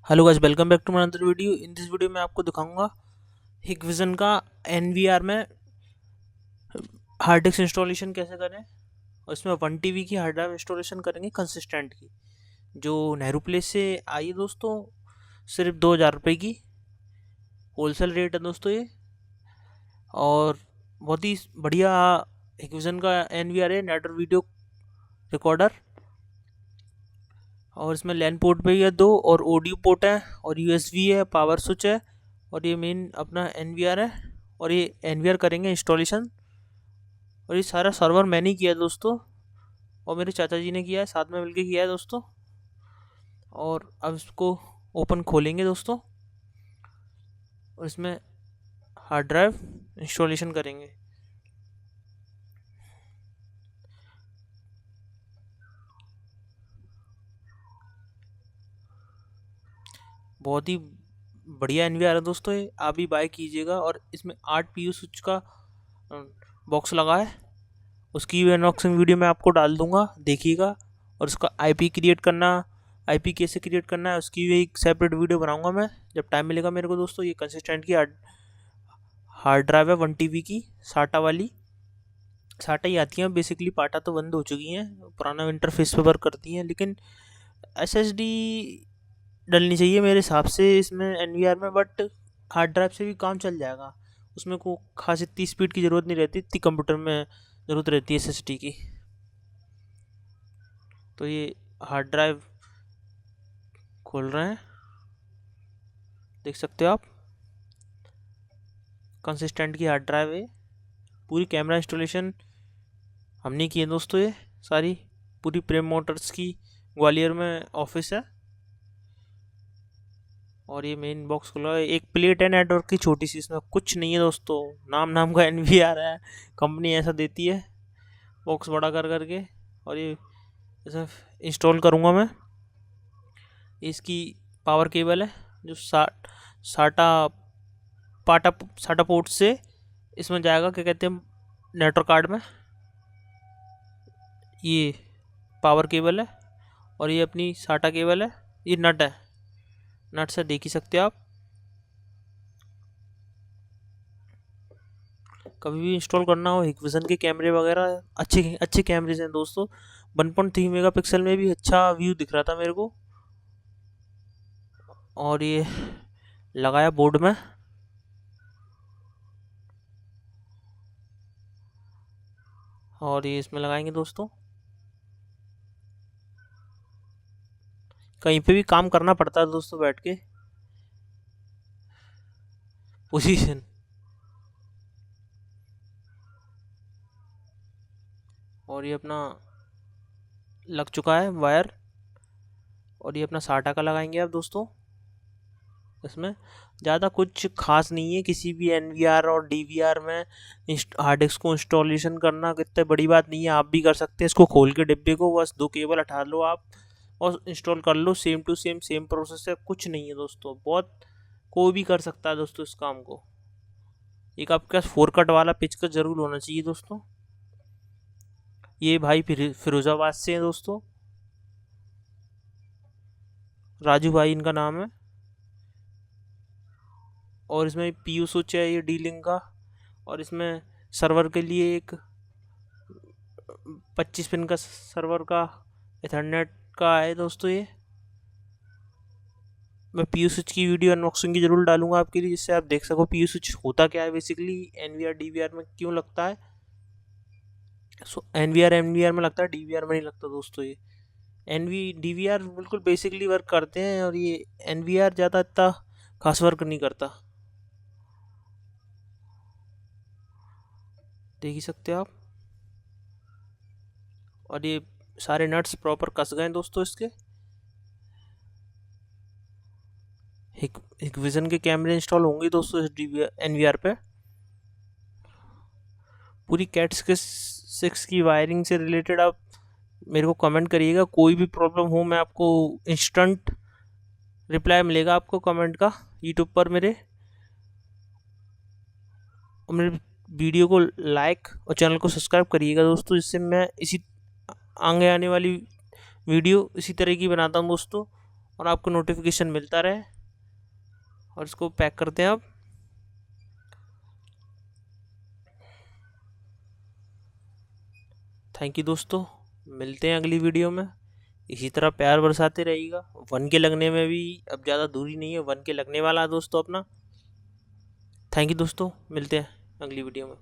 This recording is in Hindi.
Hello guys, welcome back to my another video. In this video में आपको दिखाऊंगा हिकविजन का एनवीआर में हार्ड डिस्क इंस्टॉलेशन कैसे करें। और इसमें 1 TB की हार्ड ड्राइव इंस्टॉलेशन करेंगे कंसिस्टेंट की, जो नेहरू प्लेस से आई है दोस्तों। सिर्फ 2000 रुपये की होलसेल रेट है दोस्तों ये। और बहुत ही बढ़िया हिकविजन का एनवीआर है, नेटवर्क वीडियो रिकॉर्डर। और इसमें लैन पोर्ट पे है 2 और ऑडियो पोर्ट है और यूएसबी है, पावर स्विच है और ये मेन अपना एनवीआर है। और ये एनवीआर करेंगे इंस्टॉलेशन। और ये सारा सर्वर मैंने ही किया है दोस्तों, और मेरे चाचा जी ने किया है, साथ में मिलके किया है दोस्तों। और अब इसको ओपन खोलेंगे दोस्तों और इसमें हार्ड ड्राइव इंस्टॉलेशन करेंगे। बहुत ही बढ़िया एनवीआर है दोस्तों, ये आप भी बाय कीजिएगा। और इसमें 8 PU स्विच का बॉक्स लगा है, उसकी अनबॉक्सिंग वीडियो मैं आपको डाल दूंगा, देखिएगा। और उसका आईपी क्रिएट करना, आईपी कैसे क्रिएट करना है उसकी भी एक सेपरेट वीडियो बनाऊंगा मैं जब टाइम मिलेगा मेरे को दोस्तों। ये कंसिस्टेंट की हार्ड ड्राइव है 1 TB की, साटा वाली। साटा ही आती हैं बेसिकली, पाटा तो बंद हो चुकी हैं, पुराना इंटरफेस पे वर्क करती हैं। लेकिन एसएसडी डलनी चाहिए मेरे हिसाब से इसमें एनवीआर में, बट हार्ड ड्राइव से भी काम चल जाएगा। उसमें को खास इतनी स्पीड की ज़रूरत नहीं रहती, इतनी कंप्यूटर में ज़रूरत रहती है एसएसडी की। तो ये हार्ड ड्राइव खोल रहे हैं, देख सकते हो आप। कंसिस्टेंट की हार्ड ड्राइव है। पूरी कैमरा इंस्टॉलेशन हमने की है दोस्तों, ये सारी पूरी प्रेम मोटर्स की ग्वालियर में ऑफिस है। और ये मेन बॉक्स खुला है, एक प्लेट है नेटवर्क की छोटी सी, इसमें कुछ नहीं है दोस्तों, नाम का एनवीआर है, कंपनी ऐसा देती है बॉक्स बड़ा कर करके। और ये ऐसा इंस्टॉल करूँगा मैं। इसकी पावर केबल है जो साटा पाटा साटा पोर्ट से इसमें जाएगा, क्या कहते हैं, नेटवर्क कार्ड में। ये पावर केबल है और ये अपनी साटा केबल है। ये नट है, नट से देख ही सकते हो आप। कभी भी इंस्टॉल करना हो हिकविजन के कैमरे वगैरह अच्छे अच्छे कैमरेज हैं दोस्तों। 1.3 मेगापिक्सल में भी अच्छा व्यू दिख रहा था मेरे को। और ये लगाया बोर्ड में। और ये इसमें लगाएंगे दोस्तों। कहीं पे भी काम करना पड़ता है दोस्तों बैठ के, पोजीशन। और ये अपना लग चुका है वायर। और ये अपना साटा का लगाएंगे आप दोस्तों। इसमें ज़्यादा कुछ खास नहीं है, किसी भी एनवीआर और डीवीआर में हार्ड डिस्क को इंस्टॉलेशन करना कितने बड़ी बात नहीं है, आप भी कर सकते हैं। इसको खोल के डिब्बे को बस 2 केबल हटा लो आप और इंस्टॉल कर लो, same to same same process है, कुछ नहीं है दोस्तों। बहुत कोई भी कर सकता है दोस्तों इस काम को। एक आपके पास 4 कट वाला पेचकस जरूर होना चाहिए दोस्तों। ये भाई फिरोजाबाद से हैं दोस्तों, राजू भाई इनका नाम है। और इसमें पीयू स्विच है ये डी-लिंक का। और इसमें सर्वर के लिए एक 25 पिन का सर्वर का एथरनेट का है दोस्तों। ये मैं पीयू स्विच की वीडियो अनबॉक्सिंग की जरूर डालूंगा आपके लिए, जिससे आप देख सको पीयू स्विच होता क्या है बेसिकली, एनवीआर डीवीआर में क्यों लगता है। एनवीआर एनवीआर में लगता है, डीवीआर में नहीं लगता दोस्तों। ये डीवीआर बिल्कुल बेसिकली वर्क करते हैं और ये एनवीआर ज़्यादा इतना खास वर्क नहीं करता, देख ही सकते हो आप। और ये सारे नट्स प्रॉपर कस गए दोस्तों इसके। हिकविजन के कैमरे इंस्टॉल होंगे दोस्तों इस एनवीआर पे। पूरी कैट 6 की वायरिंग से रिलेटेड आप मेरे को कमेंट करिएगा, कोई भी प्रॉब्लम हो मैं आपको इंस्टेंट रिप्लाई मिलेगा आपको कमेंट का यूट्यूब पर मेरे। और मेरे वीडियो को लाइक और चैनल को सब्सक्राइब करिएगा दोस्तों, जिससे मैं इसी आगे आने वाली वीडियो इसी तरह की बनाता हूँ दोस्तों। और आपको नोटिफिकेशन मिलता रहे। और इसको पैक करते हैं अब। थैंक यू दोस्तों, मिलते हैं अगली वीडियो में। इसी तरह प्यार बरसाते रहिएगा। 1K लगने में भी अब ज़्यादा दूरी नहीं है, 1K लगने वाला है दोस्तों अपना। थैंक यू दोस्तों, मिलते हैं अगली वीडियो में।